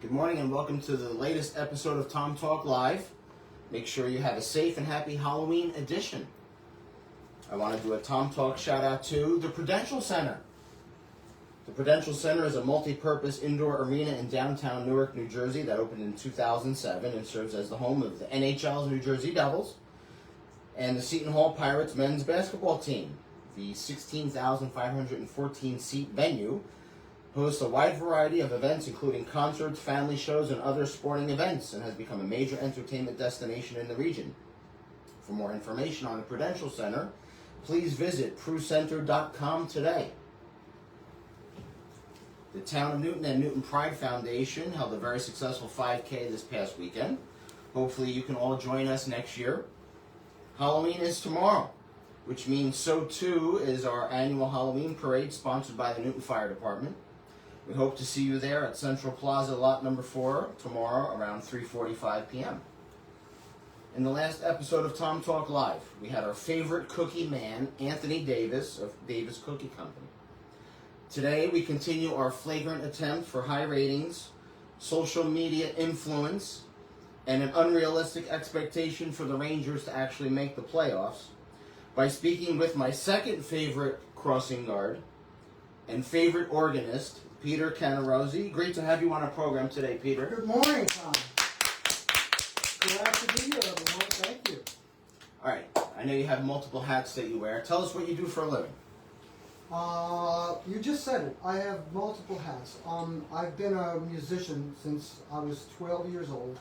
Good morning and welcome to the latest episode of Tom Talk Live. Make sure you have a safe and happy Halloween edition. I want to do a Tom Talk shout out to the Prudential Center. The Prudential Center is a multi-purpose indoor arena in downtown Newark, New Jersey that opened in 2007 and serves as the home of the NHL's New Jersey Devils and the Seton Hall Pirates men's basketball team. The 16,514 seat venue hosts a wide variety of events including concerts, family shows, and other sporting events, and has become a major entertainment destination in the region. For more information on the Prudential Center, please visit prucenter.com today. The Town of Newton and Newton Pride Foundation held a very successful 5K this past weekend. Hopefully you can all join us next year. Halloween is tomorrow, which means so too is our annual Halloween parade sponsored by the Newton Fire Department. We hope to see you there at Central Plaza, lot number 4, tomorrow around 3:45 p.m. In the last episode of Tom Talk Live, we had our favorite cookie man, Anthony Davis of Davis Cookie Company. Today, we continue our flagrant attempt for high ratings, social media influence, and an unrealistic expectation for the Rangers to actually make the playoffs by speaking with my second favorite crossing guard and favorite organist, Peter Cannarozzi. Great to have you on our program today, Peter. Good morning, Tom. Glad to be here, everyone. Thank you. All right. I know you have multiple hats that you wear. Tell us what you do for a living. You just said it. I have multiple hats. I've been a musician since I was 12 years old,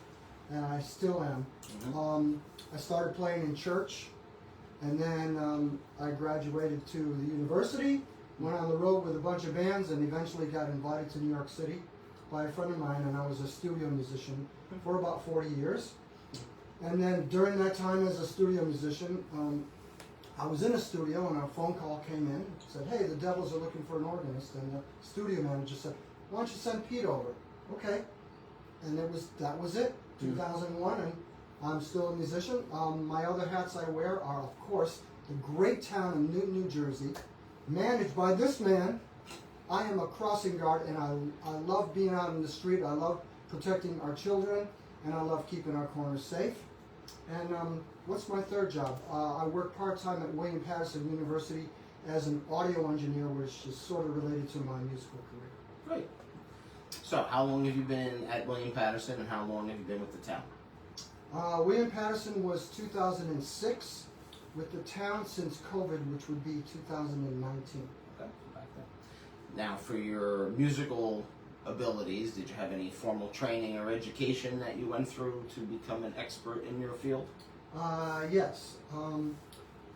and I still am. Mm-hmm. I started playing in church, and then I graduated to the university, went on the road with a bunch of bands, and eventually got invited to New York City by a friend of mine, and I was a studio musician for about 40 years. And then during that time as a studio musician, I was in a studio and a phone call came in, said, hey, the Devils are looking for an organist, and the studio manager said, why don't you send Pete over? Okay. And that was it, 2001, and I'm still a musician. My other hats I wear are, of course, the great town of Newton, New Jersey, managed by this man. I am a crossing guard, and I love being out in the street. I love protecting our children, and I love keeping our corners safe. And what's my third job? I work part-time at William Patterson University as an audio engineer, which is sort of related to my musical career. Great. So, how long have you been at William Patterson, and how long have you been with the town? William Patterson was 2006, with the town since COVID, which would be 2019. Okay, back then. Now, for your musical abilities, did you have any formal training or education that you went through to become an expert in your field? Yes.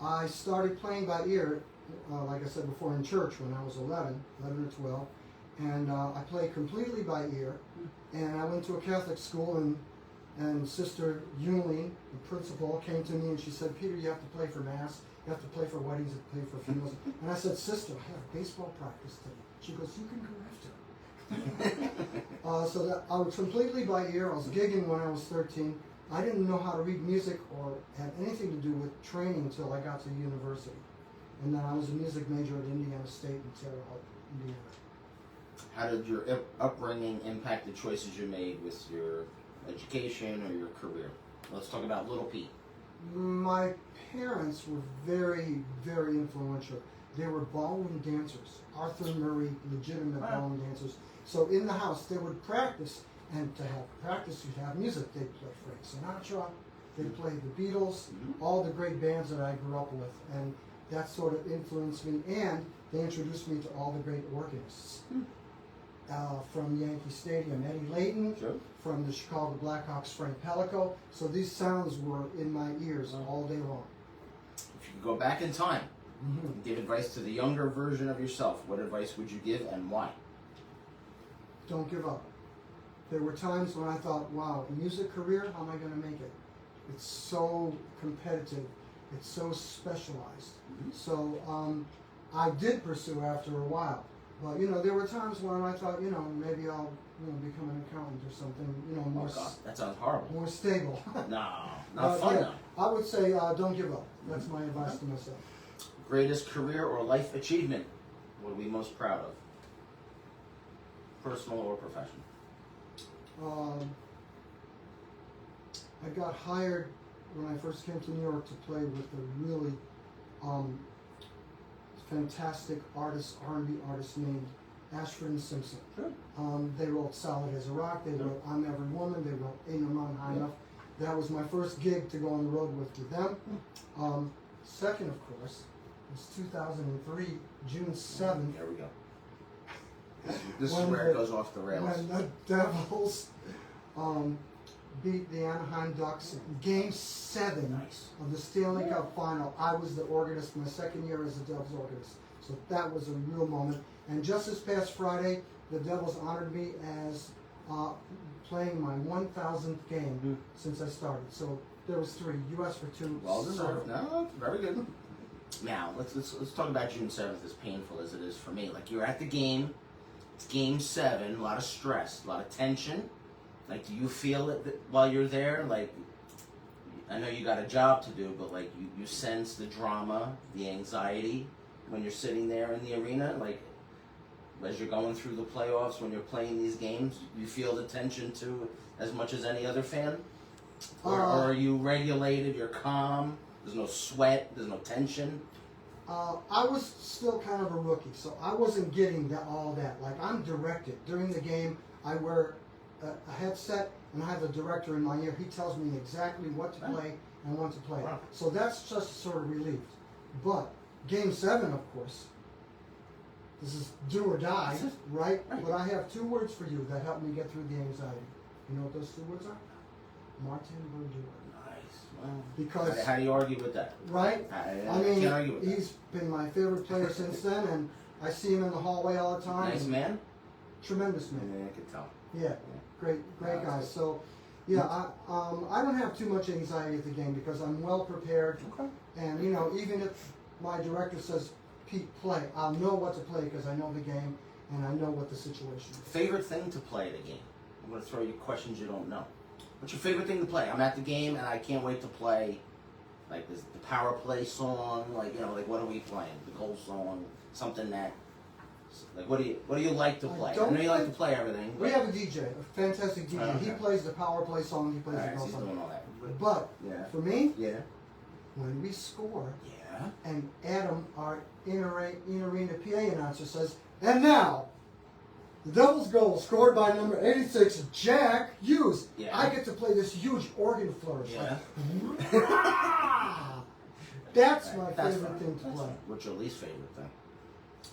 I started playing by ear, like I said before, in church when I was 11 or 12. And I played completely by ear. And I went to a Catholic school, and Sister Yuling, the principal, came to me and she said, Peter, you have to play for Mass, you have to play for weddings, you have to play for funerals. And I said, Sister, I have baseball practice today. She goes, you can go after. So that I was completely by ear. I was gigging when I was 13. I didn't know how to read music or have anything to do with training until I got to university. And then I was a music major at Indiana State in Terre Haute, Indiana. How did your upbringing impact the choices you made with your education or your career? Let's talk about Little Pete. My parents were very, very influential. They were ballroom dancers, Arthur Murray, legitimate ballroom dancers. So in the house, they would practice, and to have practice, you'd have music. They'd play Frank Sinatra, they'd play the Beatles, all the great bands that I grew up with, and that sort of influenced me. And they introduced me to all the great organists. From Yankee Stadium, Eddie Layton, from the Chicago Blackhawks, Frank Pellico. So these sounds were in my ears all day long. If you could go back in time and give advice to the younger version of yourself, what advice would you give and why? Don't give up. There were times when I thought, wow, a music career, how am I going to make it? It's so competitive. It's so specialized. So I did pursue after a while. But, there were times when I thought, maybe I'll, become an accountant or something, more... Oh, God, that sounds horrible. More stable. No, not fun, though. I would say don't give up. That's my advice to myself. Greatest career or life achievement? What are we most proud of? Personal or professional? I got hired when I first came to New York to play with a really fantastic artist, R&B artist named Ashford and Simpson. Sure. They wrote Solid as a Rock, they wrote I'm Every Woman, they wrote Ain't No Mountain High Enough. That was my first gig to go on the road with them. Second, of course, was 2003, June 7th. There we go. This is where it goes off the rails. When the Devils beat the Anaheim Ducks in Game 7 Nice. of the Stanley Cup Final. I was the organist my second year as a Devils organist. So that was a real moment. And just this past Friday, the Devils honored me as playing my 1,000th game since I started. So there was 3, US for 2. Well deserved. No, very good. Now let's talk about June 7th. As painful as it is for me, like you're at the game. It's Game 7. A lot of stress, a lot of tension. Like, do you feel it while you're there? Like, I know you got a job to do, but like you sense the drama, the anxiety when you're sitting there in the arena. Like, as you're going through the playoffs, when you're playing these games, you feel the tension too, as much as any other fan? Or are you regulated, you're calm, there's no sweat, there's no tension? I was still kind of a rookie, so I wasn't getting all that. Like, I'm directed. During the game, I wear a headset, and I have a director in my ear. He tells me exactly what to play and when to play. Wow. So that's just sort of relieved. But Game 7, of course, this is do or die, right? But I have 2 words for you that help me get through the anxiety. You know what those 2 words are? Martin Brodeur. Nice. Wow. Because how do you argue with that? right? I mean, can't argue with that. He's been my favorite player since then, and I see him in the hallway all the time. Nice man? Tremendous man. Yeah, I could tell. Yeah, great guy. So, yeah, I don't have too much anxiety at the game because I'm well prepared. Okay. And, you know, even if my director says, Pete, play, I'll know what to play because I know the game and I know what the situation is. Favorite thing to play at a game? I'm going to throw you questions you don't know. What's your favorite thing to play? I'm at the game and I can't wait to play, like, the power play song, like, you know, like, what are we playing? The goal song, something that, like, what do you like to play? I know you like to play everything. We have a DJ, a fantastic DJ. Okay. He plays the power play song, he plays All right, the so goal he's song. doing all that. But, Yeah. for me, Yeah. when we score, Yeah. and Adam, our in-arena PA announcer, says, and now, the Devils' goal scored by number 86, Jack Hughes. Yeah. I get to play this huge organ flourish. Yeah. That's my That's favorite fine. thing to That's play. fine. What's your least favorite thing?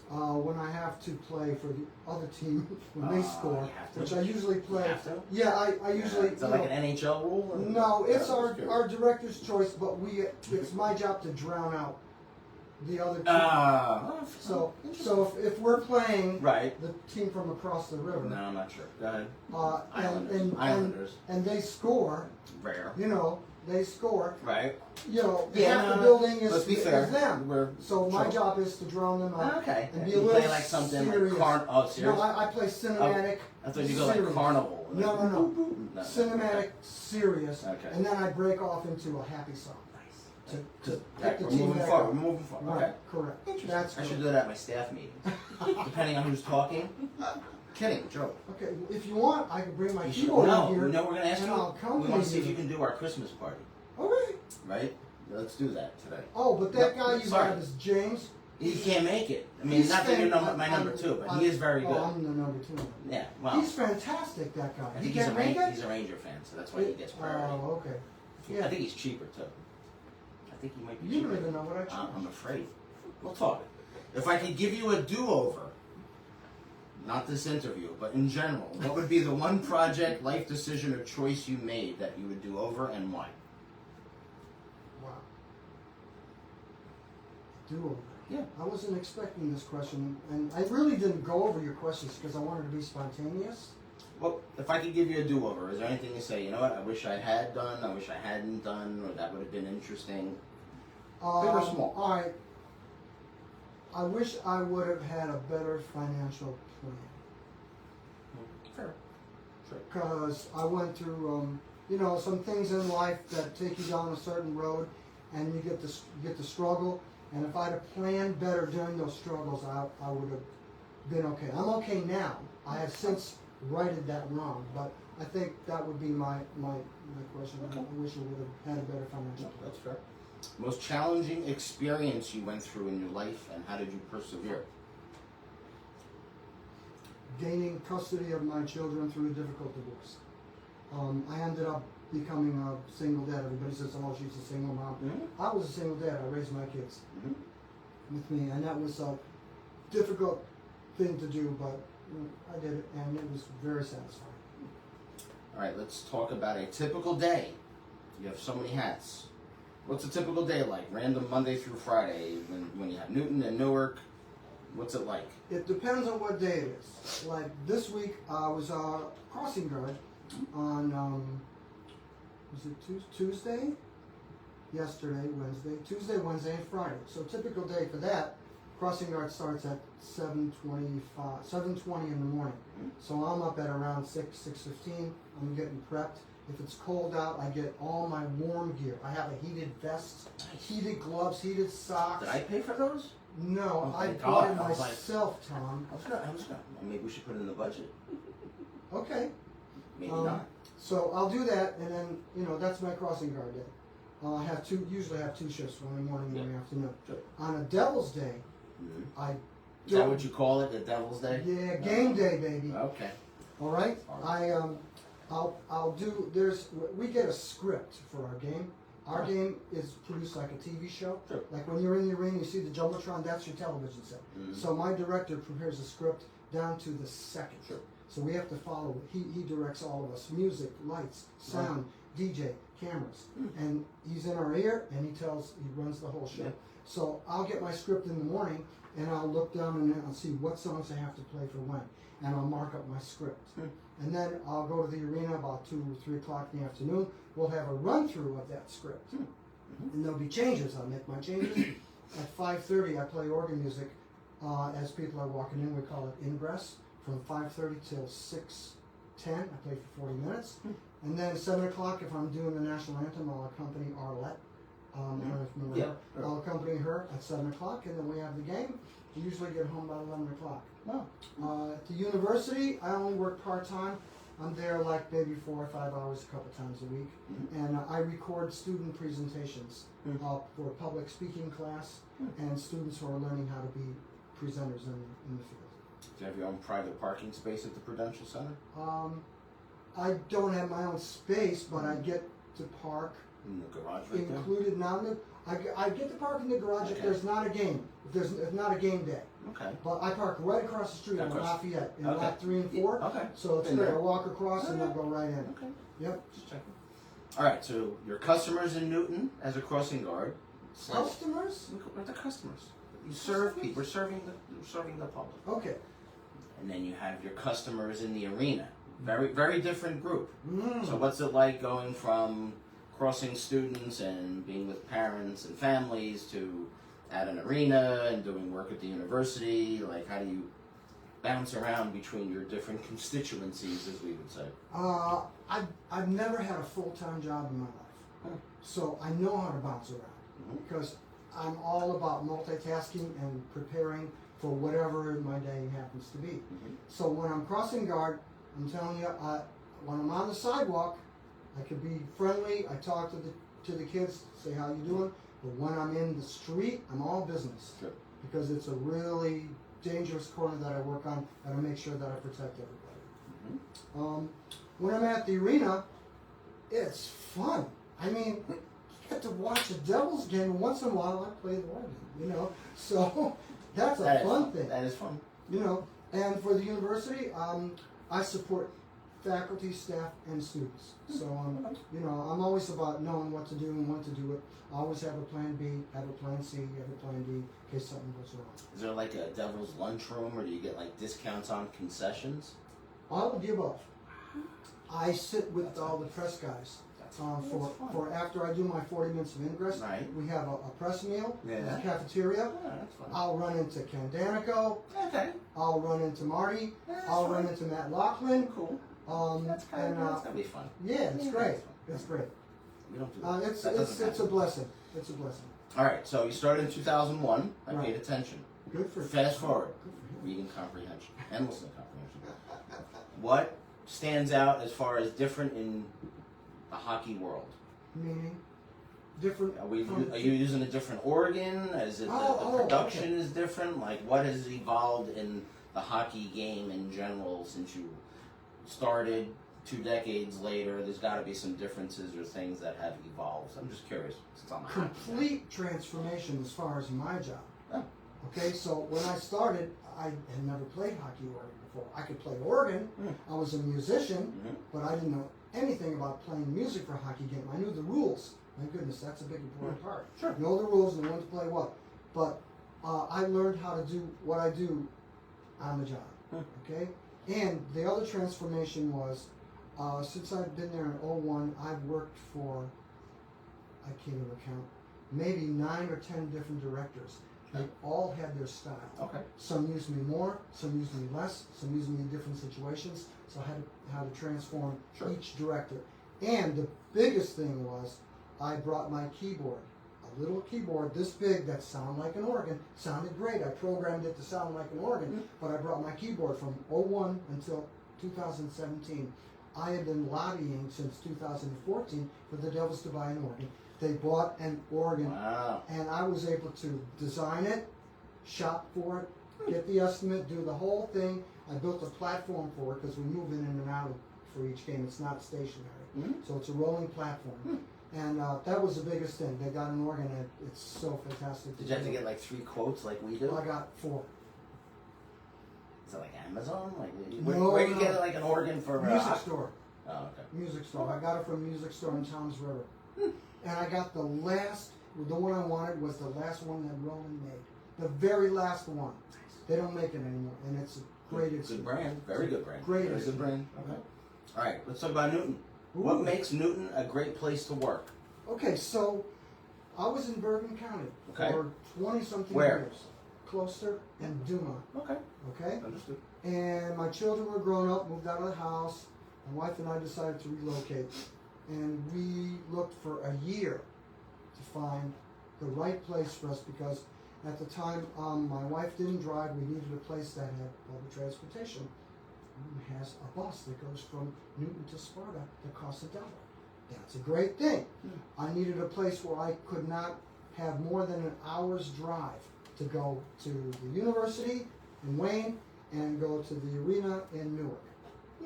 When I have to play for the other team when they score, you have to? which I usually play. You have to? Yeah, I usually. Is that like an NHL rule? Or? No, it's Yeah, that's good. our director's choice, but it's my job to drown out the other team. So if we're playing right. the team from across the river, No, I'm not sure. Go ahead. and they score, Rare. you know, they score, Right. you know, Yeah, half the building is, let's be fair. is them. So my Sure. job is to drown them out. Okay. And be you a little play like something serious. like serious? No, I play cinematic. I thought you go like serious. carnival. No. No. Cinematic, serious, Okay. and then I break off into a happy song. Nice. To Right, pick the we're team moving back forward. up. We're moving forward. Right, Okay. correct. Interesting. That's I should correct. do that at my staff meetings. Depending on who's talking. Kidding, joke. Okay, well, if you want, I can bring my You should, keyboard no, in here. we're going to ask and you. I'll We accompany want to see if you. you can do our Christmas party. Okay. Right? Let's do that today. Oh, but that No, guy you sorry. have is James. He can't make it. I mean, He's not that you're fan- my number 2, but he is very good. Oh, I'm the number 2. Yeah, well, He's fantastic, that guy. I He think he's can't make it? he's a Ranger fan, so that's why he gets priority. Oh, okay. I Yeah. think he's cheaper too. I think he might be You cheaper. don't even know what I charge. I'm afraid. We'll talk. If I could give you a do-over, not this interview, but in general, what would be the one project, life decision, or choice you made that you would do over and why? Wow. Do-over. Yeah. I wasn't expecting this question, and I really didn't go over your questions because I wanted to be spontaneous. Well, if I could give you a do-over, is there anything you say, you know what, I wish I had done, I wish I hadn't done, or that would have been interesting? Big or small? All right. I wish I would have had a better financial plan. Fair. Sure. Because I went through, some things in life that take you down a certain road, and you get to struggle. And if I'd have planned better during those struggles, I would have been okay. I'm okay now. I have since righted that wrong. But I think that would be my question. Okay. I wish I would have had a better financial. That's fair. Most challenging experience you went through in your life, and how did you persevere? Gaining custody of my children through a difficult divorce. I ended up becoming a single dad. Everybody says, "Oh, she's a single mom." Mm-hmm. I was a single dad. I raised my kids with me, and that was a difficult thing to do, but I did it, and it was very satisfying. All right, let's talk about a typical day. You have so many hats. What's a typical day like? Random Monday through Friday, when you have Newton and Newark. What's it like? It depends on what day it is. Like this week, I was crossing guard on was it Tuesday? Yesterday, Wednesday, Tuesday, Wednesday, and Friday. So typical day for that. Crossing guard starts at 7:20 in the morning. So I'm up at around 6:15. I'm getting prepped. If it's cold out, I get all my warm gear. I have a heated vest, heated gloves, heated socks. Did I pay for those? No, Oh, I thank bought God. it I was like- myself, Tom. I was gonna. Maybe we should put it in the budget. Okay. Maybe not. So I'll do that, and then that's my crossing guard day. I usually have two shifts, one in the morning, one in the afternoon. Sure. On a Devil's Day, Mm-hmm. I Is that what you call it, the Devil's Day? Yeah, game day, baby. Okay. All right. All I'll do. We get a script for our game. Our game is produced like a TV show. Sure. Like when you're in the arena, you see the jumbotron. That's your television set. Mhm. So my director prepares a script down to the second. Sure. So we have to follow. He directs all of us: music, lights, sound, DJ, cameras, and he's in our ear and he runs the whole show. Yeah. So I'll get my script in the morning and I'll look down and I'll see what songs I have to play for when, and I'll mark up my script. And then I'll go to the arena about 2 or 3 o'clock in the afternoon. We'll have a run through of that script, and there'll be changes. I'll make my changes. At 5:30, I play organ music as people are walking in. We call it ingress. From 5:30 till 6:10, I play for 40 minutes. And then 7 o'clock, if I'm doing the national anthem, I'll accompany Arlette. I don't know if you remember her. Sure. I'll accompany her at 7 o'clock, and then we have the game. We usually get home about 11 o'clock. Oh. At the university, I only work part-time. I'm there like maybe 4 or 5 hours a couple times a week. And I record student presentations for a public speaking class and students who are learning how to be presenters in the field. Do you have your own private parking space at the Prudential Center? I don't have my own space, but I get to park In the garage right there? included now. I get to park in the garage if Okay. there's not a game. If not a game day. Okay. But I park right across the street on Across. Lafayette in Okay. lot 3 and 4. Okay. So it's Been great. there. I walk across and I'll Okay. go right in. Okay. Yep. Just checking. All right, so your customers in Newton as a crossing guard. Customers? The customers. You serve people. You're serving the public. Okay. And then you have your customers in the arena. Very, very different group. Mm. So what's it like going from crossing students and being with parents and families to at an arena and doing work at the university? Like, how do you bounce around between your different constituencies, as we would say? I've never had a full-time job in my life. So I know how to bounce around because I'm all about multitasking and preparing for whatever my day happens to be. So when I'm crossing guard, I'm telling you, when I'm on the sidewalk, I could be friendly. I talk to the kids, say how you doing. But when I'm in the street, I'm all business Sure. because it's a really dangerous corner that I work on, and I make sure that I protect everybody. When I'm at the arena, it's fun. I mean, you get to watch a Devils game, and once in a while I play the organ. So that's a fun thing. That is fun. And for the university, I support faculty, staff, and students. So, I'm always about knowing what to do and when to do it. I always have a plan B, have a plan C, have a plan D in case something goes wrong. Is there like a Devil's lunchroom, or do you get like discounts on concessions? All of the above. I sit with all the press guys. For after I do my 40 minutes of ingress, Right. we have a press meal in the Yeah. cafeteria. Oh, that's fun. I'll run into Ken Danico. Okay. I'll run into Marty. That's I'll run fun. into Matt Laughlin. Cool. That's gonna be fun. Yeah, it's Yeah, great. that's It's great. We don't do that. It's That doesn't it's a happen. blessing. It's a blessing. All right, so you started in 2001. I Right. paid attention. Good for Fast forward, Good for him. reading comprehension and listening comprehension. What stands out as far as different in the hockey world? Meaning? Different. Are you using a different organ? Is it the production is different? Like, what has evolved in the hockey game in general since you started 2 decades later? There's got to be some differences or things that have evolved. I'm just curious. Since I'm Complete transformation as far as my job. Oh. Okay, so when I started, I had never played hockey organ before. I could play organ. I was a musician, but I didn't know anything about playing music for a hockey game. I knew the rules. My goodness, that's a big important part. Sure. Know the rules and when to play what. But I learned how to do what I do on the job. Okay? And the other transformation was, since I've been there in '01, I've worked for, I can't even count, maybe 9 or 10 different directors. They all had their style. Okay. Some used me more, some used me less, some used me in different situations. So I had how to transform each director. And the biggest thing was, I brought my keyboard, a little keyboard this big that sounded like an organ, sounded great. I programmed it to sound like an organ, but I brought my keyboard from '01 until 2017. I had been lobbying since 2014 for the Devils to buy an organ. They bought an organ, and I was able to design it, shop for it, get the estimate, do the whole thing. I built a platform for it because we move in and out for each game. It's not stationary, so it's a rolling platform. And that was the biggest thing. They got an organ, and it's so fantastic. Did you have to get like 3 quotes like we do? I got 4. Is it like Amazon? Like where do you get like an organ for? Music store. Oh, okay. Music store. I got it from a music store in Toms River. And I got the one I wanted was the last one that Roman made. The very last one. They don't make it anymore, and it's a great Good brand. Very good brand. Great. Very good brand. Okay. All right, let's talk about Newton. What makes Newton a great place to work? Okay, so I was in Bergen County for 20-something years. Closter and Duma. Okay. Okay? Understood. And my children were grown up, moved out of the house. My wife and I decided to relocate. And we looked for a year to find the right place for us because at the time my wife didn't drive. We needed a place that had public transportation. Newton has a bus that goes from Newton to Sparta that costs $1. That's a great thing. I needed a place where I could not have more than an hour's drive to go to the university in Wayne and go to the arena in Newark.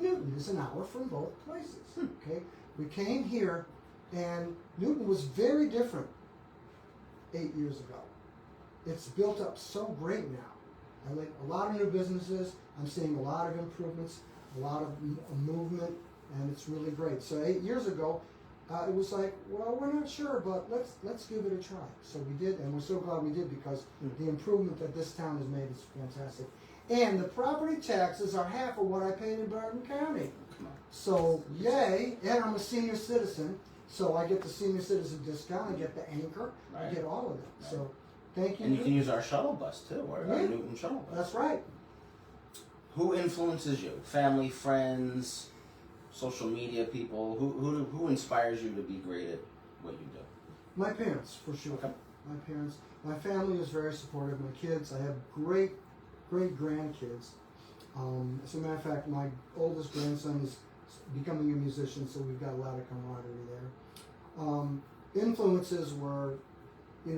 Newton is an hour from both places. Okay, we came here, and Newton was very different 8 years ago. It's built up so great now. I like a lot of new businesses. I'm seeing a lot of improvements, a lot of movement, and it's really great. So 8 years ago, it was like, well, we're not sure, but let's give it a try. So we did, and we're so glad we did because the improvement that this town has made is fantastic. And the property taxes are half of what I paid in Bergen County. So yay! And I'm a senior citizen, so I get the senior citizen discount. I get the anchor. I get all of it. So thank you. And you can use our shuttle bus too, or our Newton shuttle bus. That's right. Who influences you? Family, friends, social media people? Who inspires you to be great at what you do? My parents, for sure. Okay. My parents. My family is very supportive. My kids. I have great grandkids. As a matter of fact, my oldest grandson is becoming a musician, so we've got a lot of camaraderie there. Influences were,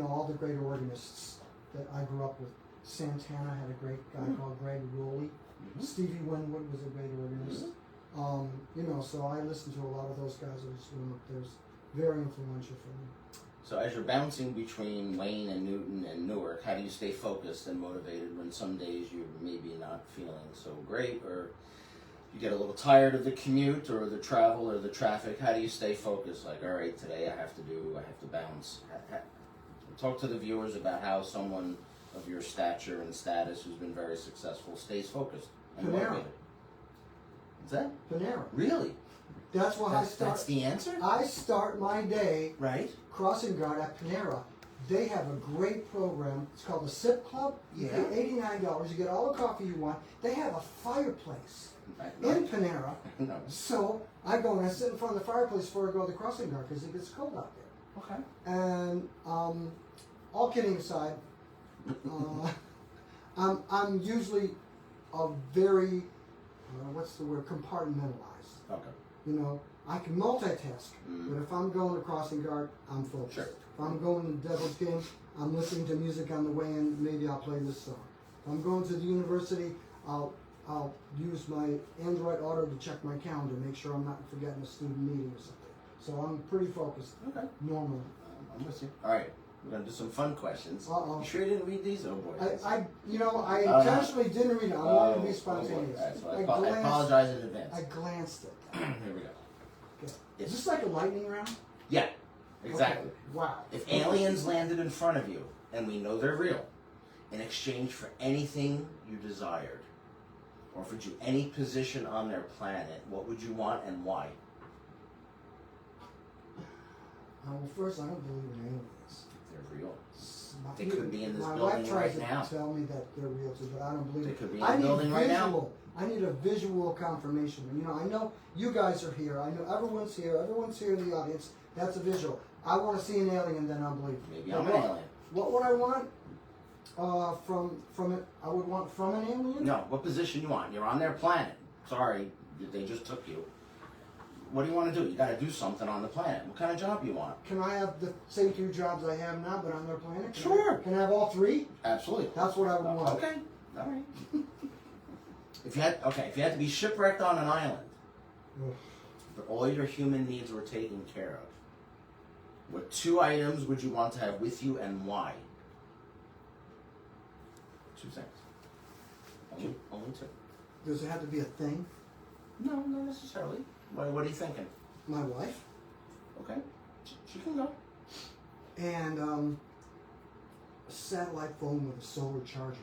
all the great organists that I grew up with. Santana had a great guy called Greg Rowley. Stevie Winwood was a great organist. So I listened to a lot of those guys. There's very influential for me. So as you're bouncing between Wayne and Newton and Newark, how do you stay focused and motivated when some days you're maybe not feeling so great, or you get a little tired of the commute or the travel or the traffic? How do you stay focused? Like, all right, today I have to bounce. Talk to the viewers about how someone of your stature and status who's been very successful stays focused and motivated. What's that? Panera. Really? That's why I start. That's the answer? I start my day crossing guard at Panera. They have a great program. It's called the SIP Club. You pay $89. You get all the coffee you want. They have a fireplace in Panera. So I go and I sit in front of the fireplace before I go to the crossing guard because it gets cold out there. Okay. And all kidding aside, I'm usually a very what's the word, compartmentalized. Okay. You know, I can multitask, but if I'm going to crossing guard, I'm focused. Sure. If I'm going to Devil's Game, I'm listening to music on the way in, maybe I'll play this song. If I'm going to the university, I'll use my Android Auto to check my calendar, make sure I'm not forgetting a student meeting or something. So I'm pretty focused. Okay. Normally. I'm with you. All right. We're going to do some fun questions. Uh-oh. You sure you didn't read these? Oh, boy. I intentionally didn't read it. I wanted to be spontaneous. All right, so I apologize in advance. I glanced at that. Here we go. Okay. Yes. Is this like a lightning round? Yeah, exactly. Okay. Wow. If aliens landed in front of you, and we know they're real, in exchange for anything you desired, offered you any position on their planet, what would you want and why? Well, first, I don't believe in aliens. They're real. They could be in this My building wife tries right now. to tell me that they're real too, but I don't believe They it. could be in the building right now. I need a visual confirmation. You know, I know you guys are here. I know everyone's here. Everyone's here in the audience. That's a visual. I want to see an alien, then I'll believe it. Maybe I'm an alien. What would I want from it? I would want from an alien? No, what position you want? You're on their planet. Sorry, they just took you. What do you want to do? You got to do something on the planet. What kind of job you want? Can I have the same two jobs I have now, but on their planet? Sure. Can I have all three? Absolutely. That's what I would want. Okay. All right. If you had to be shipwrecked on an island, but all your human needs were taken care of, what 2 items would you want to have with you and why? 2 things. Only 2. Does it have to be a thing? No, not necessarily. What are you thinking? My wife. Okay. She can go. And a satellite phone with a solar charger.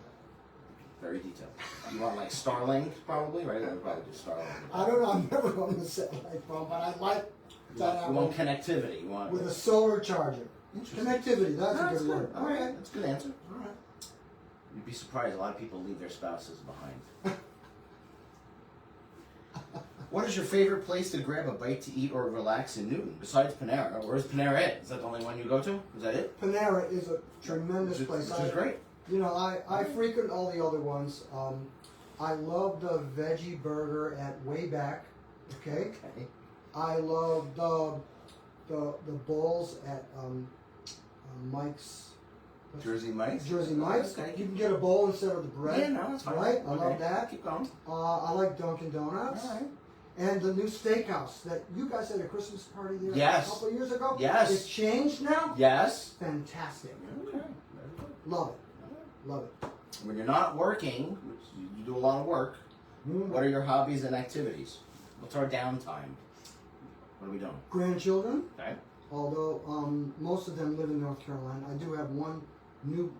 Very detailed. You want like Starlink, probably, right? I would probably do Starlink. I don't know. I've never owned a satellite phone, but I like that. You want connectivity. You want with a solar charger. Connectivity. That's a good word. All right. That's a good answer. All right. You'd be surprised. A lot of people leave their spouses behind. What is your favorite place to grab a bite to eat or relax in Newton, besides Panera? Where's Panera at? Is that the only one you go to? Is that it? Panera is a tremendous place. Which is great. You know, I frequent all the other ones. I love the veggie burger at Wayback. Okay. Okay. I love the bowls at Mike's. Jersey Mike's? Jersey Mike's. Okay. You can get a bowl instead of the bread. Yeah, no, that's fine. Right? I Okay. love that. Keep going. I like Dunkin' Donuts. All right. And the new steakhouse that you guys had a Christmas party there Yes. a couple of years ago. Yes. It's changed now. Yes. Fantastic. Okay. Very good. Love it. Love it. When you're not working, which you do a lot of work, what are your hobbies and activities? What's our downtime? What are we doing? Grandchildren. Okay. Although most of them live in North Carolina. I do have one new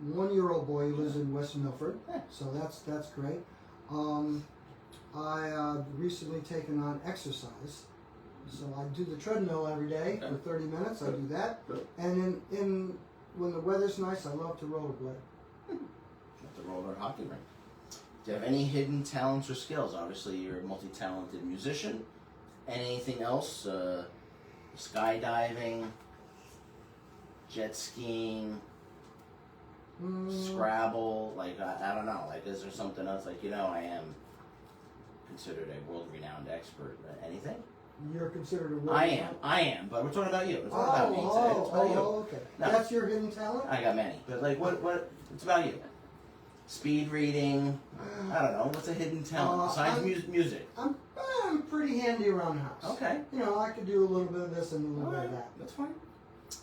1-year-old boy who lives in West Milford, so that's great. I recently taken on exercise, so I do the treadmill every day for 30 minutes. I do that, Good. and in when the weather's nice, I love to rollerblade. At the roller hockey rink. Do you have any hidden talents or skills? Obviously, you're a multi-talented musician. Anything else? Skydiving, jet skiing, Scrabble. Like I don't know. Like, is there something else? Like, I am considered a world-renowned expert. Anything? You're considered a world. I am. But we're talking about you. We're talking about me today. It's about you. Okay. No. That's your hidden talent. I got many, but like, what? It's about you. Speed reading. I don't know. What's a hidden talent besides music? I'm pretty handy around the house. Okay. I could do a little bit of this and a little bit of that. That's fine.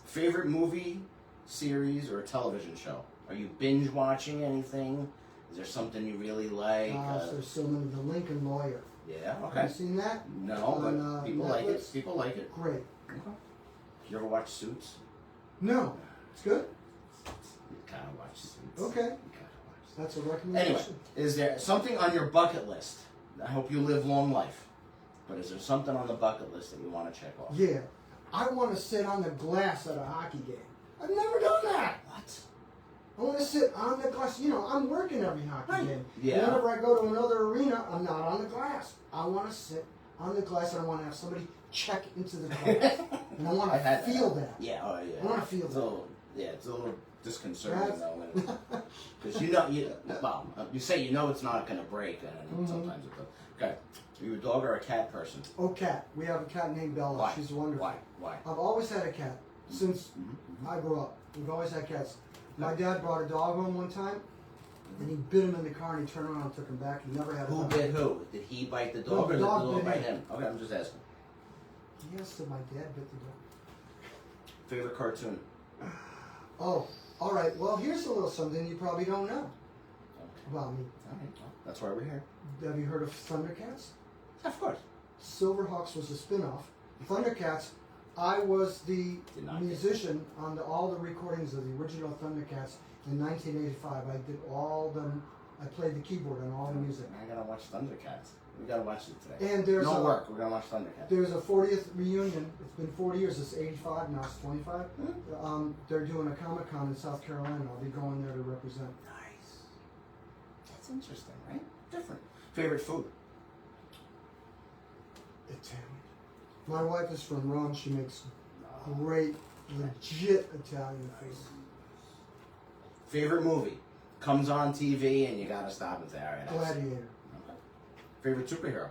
Favorite movie, series, or television show? Are you binge watching anything? Is there something you really like? There's so many. The Lincoln Lawyer. Yeah. Have Okay. you seen that? No, but people like it. Netflix? People like it. Great. Okay. You ever watch Suits? No, it's good. You gotta watch Suits. Okay. You gotta watch. That's a recommendation. Anyway, is there something on your bucket list? I hope you live long life. But is there something on the bucket list that you want to check off? Yeah, I want to sit on the glass at a hockey game. I've never done that. What? I want to sit on the glass. I'm working every hockey game. Yeah. Whenever I go to another arena, I'm not on the glass. I want to sit on the glass and I want to have somebody check into the glass. And I want to feel that. Yeah, oh yeah. I want to feel It's that. a little disconcerting though, because you say it's not going to break, and sometimes it does. Okay, are you a dog or a cat person? Oh, cat. We have a cat named Bella. Why? She's wonderful. Why? I've always had a cat since I grew up. We've always had cats. My dad brought a dog home one time, and he bit him in the car, and he turned around and took him back. He never had a Who dog. bit who? Did he bite the dog, No, or did the dog dog bit bite him. him? Okay, I'm just asking. Yes, that my dad bit the dog. Favorite cartoon? Oh, all right. Well, here's a little something you probably don't know about me. All right, well, that's why we're here. Have you heard of Thundercats? Of course. Silverhawks was a spin-off. Thundercats, I was the Did not musician on all the recordings of the original Thundercats in 1985. I did all them. I played the keyboard on all the music. I gotta watch Thundercats. We gotta watch it today. And there's no work. We're gonna watch Thundercats. There's a 40th reunion. It's been 40 years. It's 85 now. It's 25. They're doing a Comic-Con in South Carolina. I'll be going there to represent. Nice. That's interesting, right? Different. Favorite food? Italian. My wife is from Rome. She makes great, legit Italian food. Favorite movie? Comes on TV and you gotta stop and say, all right. Gladiator. Okay. Favorite superhero?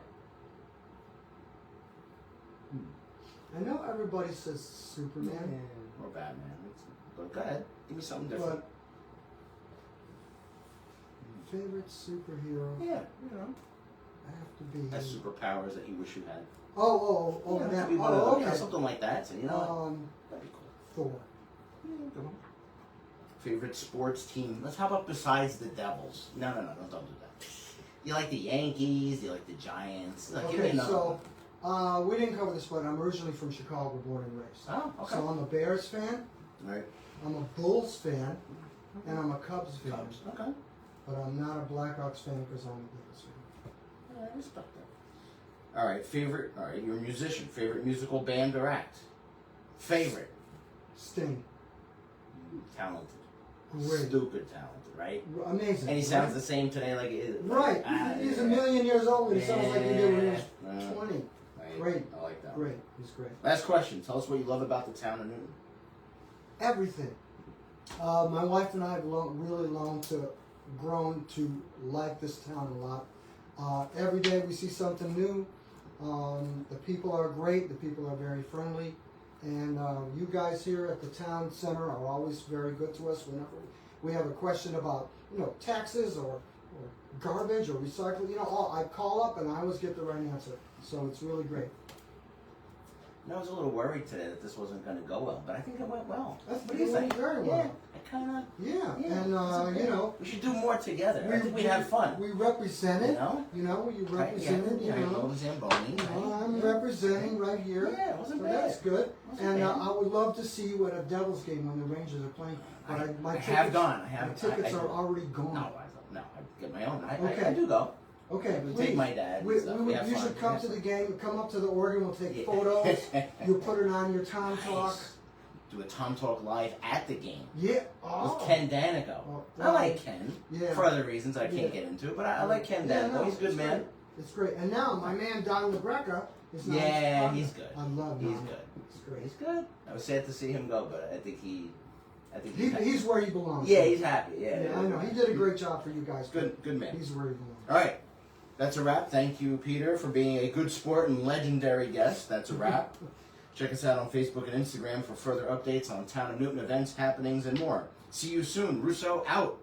I know everybody says Superman, Or Batman. But go ahead. Give me something different. but favorite superhero, Yeah, I have to be. has superpowers that you wish you had. Oh, That that. could be one of Oh, those, okay. something like that. So, that'd be cool. Thor. Good one. Favorite sports team? Let's how about besides the Devils? No, don't do that. You like the Yankees? You like the Giants? Give me Okay, another so one. we didn't cover this, but I'm originally from Chicago, born and raised. Oh, okay. So I'm a Bears fan, All right. I'm a Bulls fan, and I'm a Cubs fan. Cubs. Okay. But I'm not a Blackhawks fan because I'm a Bills fan. I respect that. All right. Favorite? All right. You're a musician. Favorite musical band or act? Favorite? Sting. Talented. Great. Stupid talented, right? Amazing. And he sounds the same today, like Right. He's a million years old and he sounds like he did when he was 20. Right. Great. I like that. Great. He's great. Last question. Tell us what you love about the town of Newton. Everything. My wife and I have really grown to like this town a lot. Every day we see something new. The people are great. The people are very friendly. And you guys here at the town center are always very good to us. Whenever we have a question about taxes or garbage or recycling, I call up and I always get the right answer. So it's really great. I was a little worried today that this wasn't going to go well, but I think it went well. That's What do you think? very well. Yeah, I kind of. Yeah, Yeah, and okay. We should do more together. I think we'd have fun. We represented. You You represented. Zamboni. I'm representing right here. Yeah, it wasn't So bad. that's good. Wasn't And bad. I would love to see you at a Devils game when the Rangers are playing. But my I tickets, have gone. my tickets are already gone. No, I get my own. Okay. I do go. Okay, We'll please. take my dad and stuff. We have You fun. should come to the game. Come up to the organ. We'll take Yeah. photos. You'll put it on your Tom Talk. Nice. Do a Tom Talk live at the game Yeah. with Ken Danico. Oh, I like Ken yeah. for other reasons I can't Yeah. get into, but I like Ken Yeah, Danico. no, He's a good it's man. great. It's great. And now my man Don LaGreca is now. Yeah, he's good. I love He's Don. good. It's great. He's good. I was sad to see him go, but I think he's happy. He's where he belongs. Yeah, he's happy. Yeah, I know. He did a great job for you guys. Good man. He's where he belongs. All right. That's a wrap. Thank you, Peter, for being a good sport and legendary guest. That's a wrap. Check us out on Facebook and Instagram for further updates on Town of Newton events, happenings, and more. See you soon. Russo out.